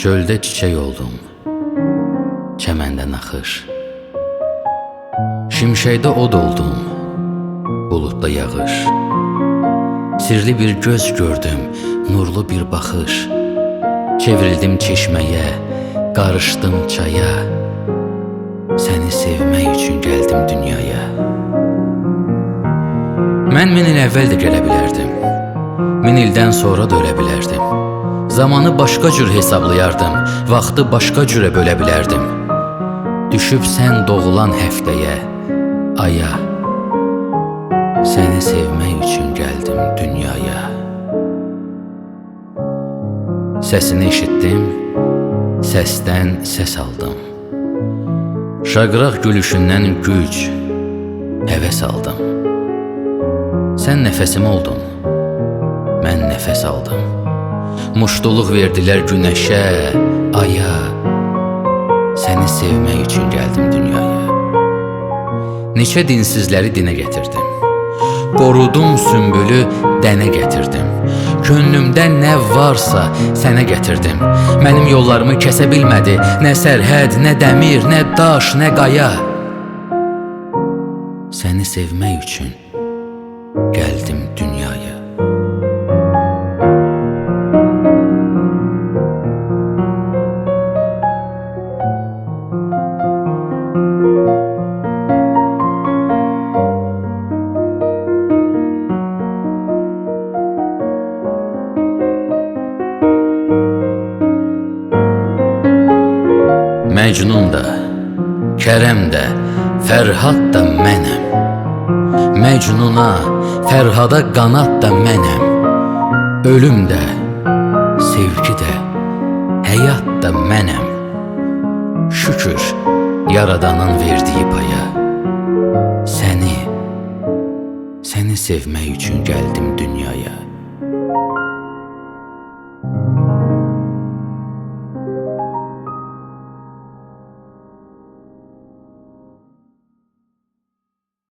Çöldə çiçək oldum, çəməndə naxış. Şimşəkdə od oldum, buludda yağış. Sirli bir göz gördüm, nurlu bir baxış. Çevrildim çeşməyə, qarışdım çaya. Səni sevmək üçün gəldim dünyaya. Mən 1000 il əvvəl də gələ bilərdim, 1000 ildən sonra da ölə bilərdim. Zamanı başqa cür hesablayardım, vaxtı başqa cürə bölə bilərdim. Düşüb sən doğulan həftəyə, aya, səni sevmək üçün gəldim dünyaya. Səsini eşitdim, səsdən səs aldım. Şaqraq gülüşündən güc, həvəs aldım. Sən nəfəsim oldun, mən nəfəs aldım. Muştuluq verdilər günəşə, aya, səni sevmək üçün gəldim dünyaya. Neçə dinsizləri dinə gətirdim, qorudum sümbülü dənə gətirdim. Könlümdə nə varsa sənə gətirdim. Mənim yollarımı kəsə bilmədi, nə sərhəd, nə dəmir, nə daş, nə qaya. Səni sevmək üçün gəldim dünyaya. Məcnun da, Kərəm də, Fərhad da mənəm. Məcnuna, Fərhada qanad da mənəm. Ölüm də, sevgi də, həyat da mənəm. Şükür Yaradanın verdiyi paya. Səni sevmək üçün gəldim dünyaya.